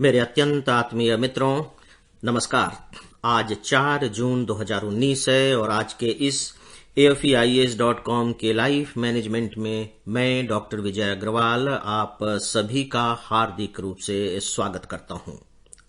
मेरे अत्यंत आत्मीय मित्रों, नमस्कार। आज 4 जून 2019 है और आज के इस AFEIAS.com के लाइफ मैनेजमेंट में मैं डॉक्टर विजय अग्रवाल आप सभी का हार्दिक रूप से स्वागत करता हूं।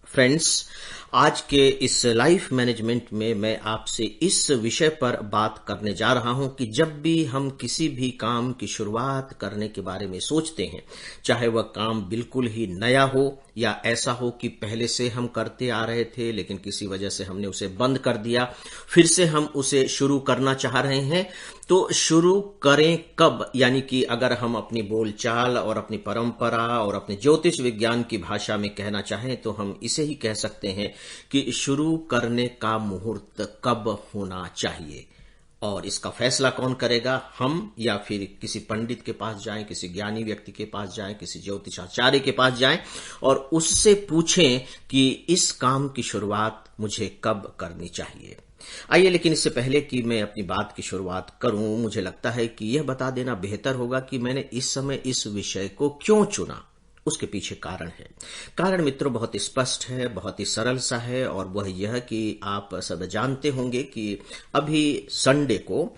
फ्रेंड्स, आज के इस लाइफ मैनेजमेंट में मैं आपसे इस विषय पर बात करने जा रहा हूं कि जब भी हम किसी भी काम की शुरुआत करने के बारे में सोचते हैं, चाहे वह काम बिल्कुल ही नया हो या ऐसा हो कि पहले से हम करते आ रहे थे लेकिन किसी वजह से हमने उसे बंद कर दिया, फिर से हम उसे शुरू करना चाह रहे हैं, तो शुरू करें कब? यानी कि अगर हम अपनी बोलचाल और अपनी परंपरा और अपने ज्योतिष विज्ञान की भाषा में कहना चाहें तो हम इसे ही कह सकते हैं कि शुरू करने का मुहूर्त कब होना चाहिए। और इसका फैसला कौन करेगा? हम या फिर किसी पंडित के पास जाएं, किसी ज्ञानी व्यक्ति के पास जाएं, किसी ज्योतिषाचार्य के पास जाएं और उससे पूछें कि इस काम की शुरुआत मुझे कब करनी चाहिए। आइए, लेकिन इससे पहले कि मैं अपनी बात की शुरुआत करूं, मुझे लगता है कि यह बता देना बेहतर होगा कि मैंने इस समय इस विषय को क्यों चुना। उसके पीछे कारण है। कारण मित्रों बहुत स्पष्ट है, बहुत ही सरल सा है और वह यह कि आप सब जानते होंगे कि अभी संडे को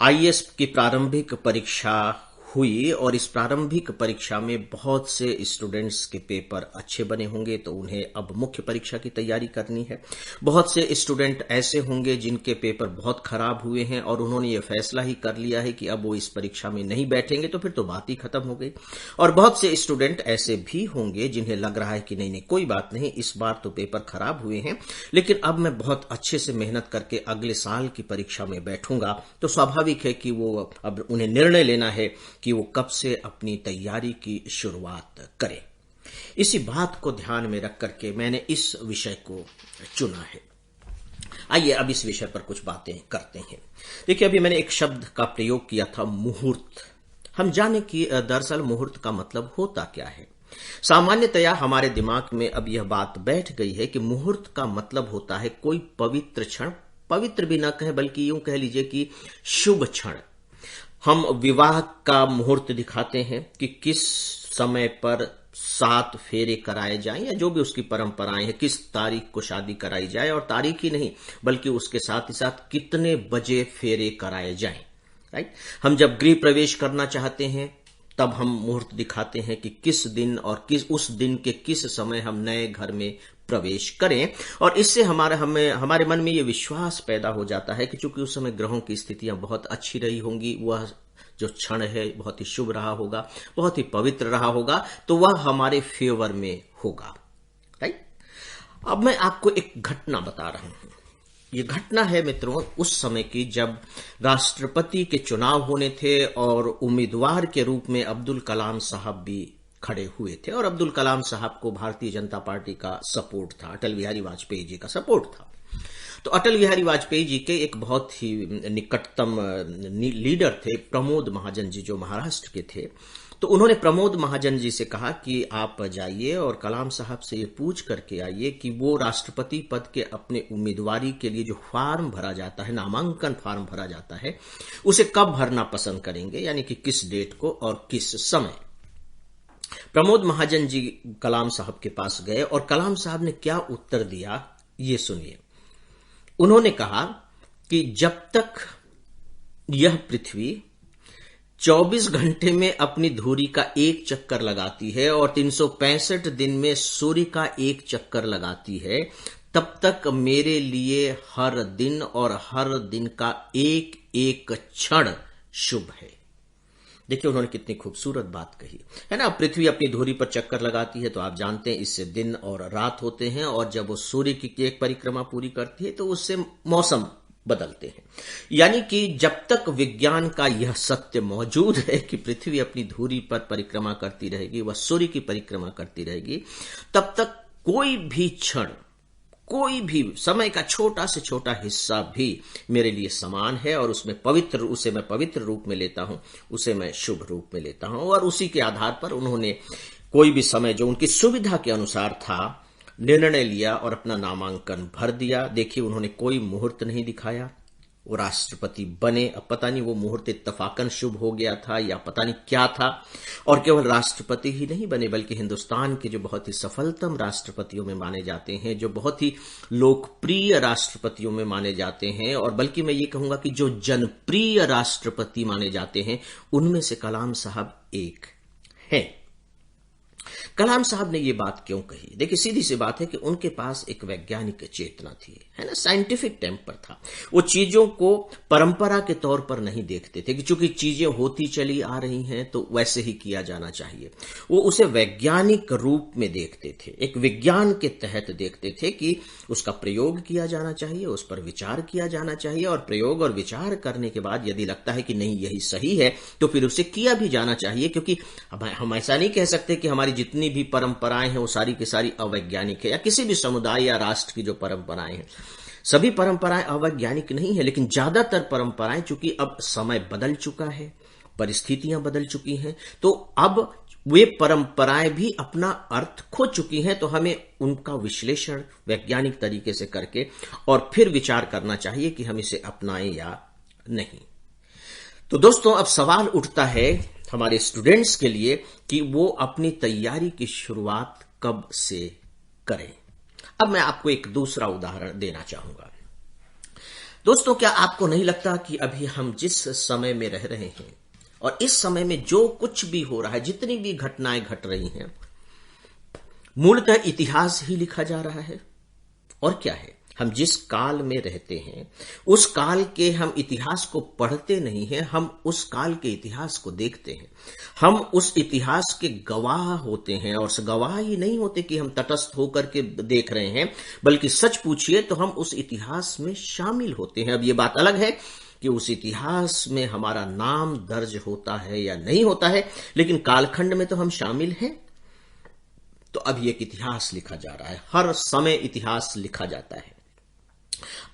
आईएएस की प्रारंभिक परीक्षा हुई और इस प्रारंभिक परीक्षा में बहुत से स्टूडेंट्स के पेपर अच्छे बने होंगे तो उन्हें अब मुख्य परीक्षा की तैयारी करनी है। बहुत से स्टूडेंट ऐसे होंगे जिनके पेपर बहुत खराब हुए हैं और उन्होंने ये फैसला ही कर लिया है कि अब वो इस परीक्षा में नहीं बैठेंगे, तो फिर तो बात ही खत्म हो गई। और बहुत से स्टूडेंट ऐसे भी होंगे जिन्हें लग रहा है कि नहीं नहीं कोई बात नहीं, इस बार तो पेपर खराब हुए हैं लेकिन अब मैं बहुत अच्छे से मेहनत करके अगले साल की परीक्षा में बैठूंगा। तो स्वाभाविक है कि वो अब उन्हें निर्णय लेना है कि वो कब से अपनी तैयारी की शुरुआत करें। इसी बात को ध्यान में रख करके मैंने इस विषय को चुना है। आइए अब इस विषय पर कुछ बातें करते हैं। देखिए, अभी मैंने एक शब्द का प्रयोग किया था, मुहूर्त। हम जाने कि दरअसल मुहूर्त का मतलब होता क्या है। सामान्यतया हमारे दिमाग में अब यह बात बैठ गई है कि मुहूर्त का मतलब होता है कोई पवित्र क्षण, पवित्र भी न कहे बल्कि यूं कह लीजिए कि शुभ क्षण। हम विवाह का मुहूर्त दिखाते हैं कि किस समय पर 7 फेरे कराए जाएं या जो भी उसकी परंपराएं हैं, किस तारीख को शादी कराई जाए और तारीख ही नहीं बल्कि उसके साथ ही साथ कितने बजे फेरे कराए जाएं। राइट। हम जब गृह प्रवेश करना चाहते हैं तब हम मुहूर्त दिखाते हैं कि किस दिन और उस दिन के किस समय हम नए घर में प्रवेश करें और इससे हमारे मन में यह विश्वास पैदा हो जाता है कि चूंकि उस समय ग्रहों की स्थितियां बहुत अच्छी रही होंगी, वह जो क्षण है बहुत ही शुभ रहा होगा, बहुत ही पवित्र रहा होगा, तो वह हमारे फेवर में होगा। राइट। अब मैं आपको एक घटना बता रहा हूं। ये घटना है मित्रों उस समय की जब राष्ट्रपति के चुनाव होने थे और उम्मीदवार के रूप में अब्दुल कलाम साहब भी खड़े हुए थे और अब्दुल कलाम साहब को भारतीय जनता पार्टी का सपोर्ट था, अटल बिहारी वाजपेयी जी का सपोर्ट था। तो अटल बिहारी वाजपेयी जी के एक बहुत ही निकटतम लीडर थे प्रमोद महाजन जी, जो महाराष्ट्र के थे। तो उन्होंने प्रमोद महाजन जी से कहा कि आप जाइए और कलाम साहब से ये पूछ करके आइए कि वो राष्ट्रपति पद के अपने उम्मीदवारी के लिए जो फॉर्म भरा जाता है, नामांकन फॉर्म भरा जाता है, उसे कब भरना पसंद करेंगे, यानी कि किस डेट को और किस समय। प्रमोद महाजन जी कलाम साहब के पास गए और कलाम साहब ने क्या उत्तर दिया ये सुनिए। उन्होंने कहा कि जब तक यह पृथ्वी 24 घंटे में अपनी धुरी का एक चक्कर लगाती है और 365 दिन में सूर्य का एक चक्कर लगाती है, तब तक मेरे लिए हर दिन और हर दिन का एक एक क्षण शुभ है। देखिए उन्होंने कितनी खूबसूरत बात कही है ना। पृथ्वी अपनी धुरी पर चक्कर लगाती है तो आप जानते हैं इससे दिन और रात होते हैं और जब वो सूर्य की एक परिक्रमा पूरी करती है तो उससे मौसम बदलते हैं। यानी कि जब तक विज्ञान का यह सत्य मौजूद है कि पृथ्वी अपनी धुरी पर परिक्रमा करती रहेगी, वह सूर्य की परिक्रमा करती रहेगी, तब तक कोई भी क्षण, कोई भी समय का छोटा से छोटा हिस्सा भी मेरे लिए समान है और उसे मैं पवित्र रूप में लेता हूं, उसे मैं शुभ रूप में लेता हूं। और उसी के आधार पर उन्होंने कोई भी समय जो उनकी सुविधा के अनुसार था निर्णय लिया और अपना नामांकन भर दिया। देखिए उन्होंने कोई मुहूर्त नहीं दिखाया, वो राष्ट्रपति बने। अब पता नहीं वो मुहूर्त इत्तफाकन शुभ हो गया था या पता नहीं क्या था, और केवल राष्ट्रपति ही नहीं बने बल्कि हिंदुस्तान के जो बहुत ही सफलतम राष्ट्रपतियों में माने जाते हैं, जो बहुत ही लोकप्रिय राष्ट्रपतियों में माने जाते हैं, और बल्कि मैं ये कहूंगा कि जो जनप्रिय राष्ट्रपति माने जाते हैं, उनमें से कलाम साहब एक हैं। कलाम साहब ने ये बात क्यों कही? देखिए, सीधी सी बात है कि उनके पास एक वैज्ञानिक चेतना थी, है ना, साइंटिफिक टेम्पर था। वो चीजों को परंपरा के तौर पर नहीं देखते थे कि चूंकि चीजें होती चली आ रही हैं तो वैसे ही किया जाना चाहिए। वो उसे वैज्ञानिक रूप में देखते थे, एक विज्ञान के तहत देखते थे कि उसका प्रयोग किया जाना चाहिए, उस पर विचार किया जाना चाहिए, और प्रयोग और विचार करने के बाद यदि लगता है कि नहीं यही सही है तो फिर उसे किया भी जाना चाहिए। क्योंकि हम ऐसा नहीं कह सकते कि हमारी जितनी भी परंपराएं हैं वो सारी की सारी अवैज्ञानिक है, या किसी भी समुदाय या राष्ट्र की जो परंपराएं हैं सभी परंपराएं अवैज्ञानिक नहीं है, लेकिन ज्यादातर परंपराएं, चूंकि अब समय बदल चुका है, परिस्थितियां बदल चुकी हैं, तो अब वे परंपराएं भी अपना अर्थ खो चुकी हैं। तो हमें उनका विश्लेषण वैज्ञानिक तरीके से करके और फिर विचार करना चाहिए कि हम इसे अपनाएं या नहीं। तो दोस्तों, अब सवाल उठता है हमारे स्टूडेंट्स के लिए कि वो अपनी तैयारी की शुरुआत कब से करें। अब मैं आपको एक दूसरा उदाहरण देना चाहूंगा। दोस्तों, क्या आपको नहीं लगता कि अभी हम जिस समय में रह रहे हैं और इस समय में जो कुछ भी हो रहा है, जितनी भी घटनाएं घट रही हैं, मूलतः इतिहास ही लिखा जा रहा है? और क्या है, हम जिस काल में रहते हैं उस काल के हम इतिहास को पढ़ते नहीं हैं, हम उस काल के इतिहास को देखते हैं। हम उस इतिहास के गवाह होते हैं, और गवाह ही नहीं होते कि हम तटस्थ होकर के देख रहे हैं, बल्कि सच पूछिए तो हम उस इतिहास में शामिल होते हैं। अब ये बात अलग है कि उस इतिहास में हमारा नाम दर्ज होता है या नहीं होता है, लेकिन कालखंड में तो हम शामिल हैं। तो अभी एक इतिहास लिखा जा रहा है, हर समय इतिहास लिखा जाता है।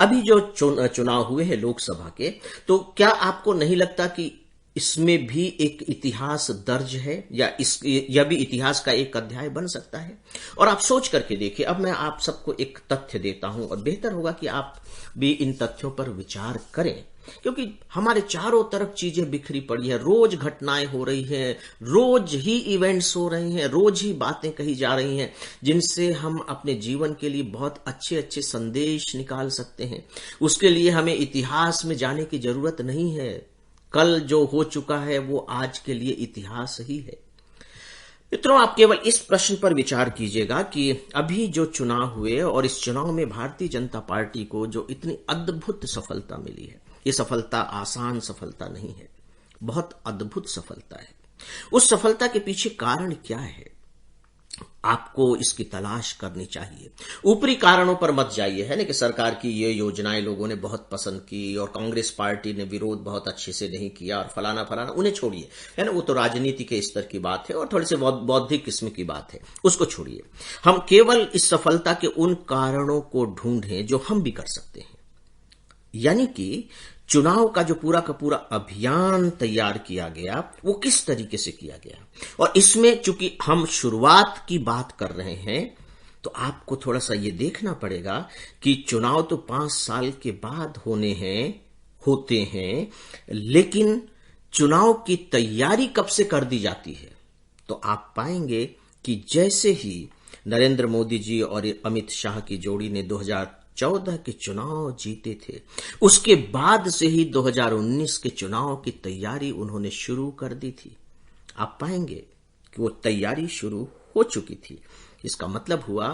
अभी जो चुनाव हुए हैं लोकसभा के, तो क्या आपको नहीं लगता कि इसमें भी एक इतिहास दर्ज है, या यह भी इतिहास का एक अध्याय बन सकता है? और आप सोच करके देखिए। अब मैं आप सबको एक तथ्य देता हूं, और बेहतर होगा कि आप भी इन तथ्यों पर विचार करें, क्योंकि हमारे चारों तरफ चीजें बिखरी पड़ी है, रोज घटनाएं हो रही हैं, रोज ही इवेंट्स हो रहे हैं, रोज ही बातें कही जा रही हैं, जिनसे हम अपने जीवन के लिए बहुत अच्छे अच्छे संदेश निकाल सकते हैं। उसके लिए हमें इतिहास में जाने की जरूरत नहीं है। कल जो हो चुका है वो आज के लिए इतिहास ही है। मित्रों, आप केवल इस प्रश्न पर विचार कीजिएगा कि अभी जो चुनाव हुए और इस चुनाव में भारतीय जनता पार्टी को जो इतनी अद्भुत सफलता मिली है, ये सफलता आसान सफलता नहीं है, बहुत अद्भुत सफलता है। उस सफलता के पीछे कारण क्या है, आपको इसकी तलाश करनी चाहिए। ऊपरी कारणों पर मत जाइए, है ना, कि सरकार की ये योजनाएं लोगों ने बहुत पसंद की और कांग्रेस पार्टी ने विरोध बहुत अच्छे से नहीं किया और फलाना फलाना, उन्हें छोड़िए, है ना, वो तो राजनीति के स्तर की बात है और थोड़ी सी बौद्धिक किस्म की बात है, उसको छोड़िए। हम केवल इस सफलता के उन कारणों को ढूंढें जो हम भी कर सकते हैं। यानी कि चुनाव का जो पूरा का पूरा अभियान तैयार किया गया वो किस तरीके से किया गया, और इसमें चूंकि हम शुरुआत की बात कर रहे हैं तो आपको थोड़ा सा ये देखना पड़ेगा कि चुनाव तो 5 साल के बाद होते हैं, लेकिन चुनाव की तैयारी कब से कर दी जाती है? तो आप पाएंगे कि जैसे ही नरेंद्र मोदी जी और अमित शाह की जोड़ी ने 2014 के चुनाव जीते थे, उसके बाद से ही 2019 के चुनाव की तैयारी उन्होंने शुरू कर दी थी। आप पाएंगे कि वो तैयारी शुरू हो चुकी थी। इसका मतलब हुआ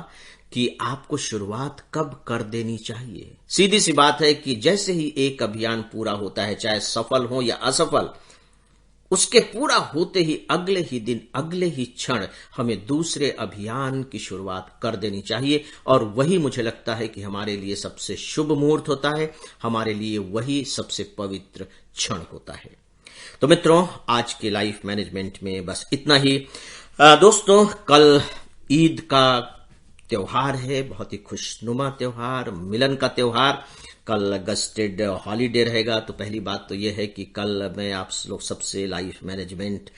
कि आपको शुरुआत कब कर देनी चाहिए। सीधी सी बात है कि जैसे ही एक अभियान पूरा होता है, चाहे सफल हो या असफल, उसके पूरा होते ही अगले ही दिन, अगले ही क्षण हमें दूसरे अभियान की शुरुआत कर देनी चाहिए, और वही मुझे लगता है कि हमारे लिए सबसे शुभ मुहूर्त होता है, हमारे लिए वही सबसे पवित्र क्षण होता है। तो मित्रों, आज के लाइफ मैनेजमेंट में बस इतना ही। दोस्तों, कल ईद का त्योहार है, बहुत ही खुशनुमा त्योहार, मिलन का त्योहार। कल गस्टेड हॉलीडे रहेगा, तो पहली बात तो यह है कि कल मैं आप लोग सबसे लाइफ मैनेजमेंट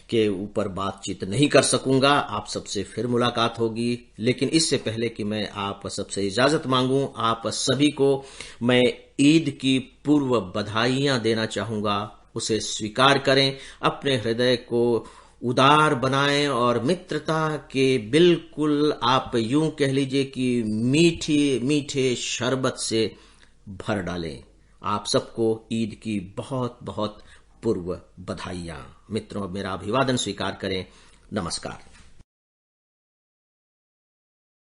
के ऊपर बातचीत नहीं कर सकूंगा, आप सबसे फिर मुलाकात होगी। लेकिन इससे पहले कि मैं आप सबसे इजाजत मांगूं, आप सभी को मैं ईद की पूर्व बधाइयां देना चाहूंगा। उसे स्वीकार करें, अपने हृदय को उदार बनाएं और मित्रता के बिल्कुल आप यूं कह लीजिए कि मीठे मीठे शरबत से भर डालें। आप सबको ईद की बहुत बहुत पूर्व बधाइयां। मित्रों, मेरा अभिवादन स्वीकार करें। नमस्कार।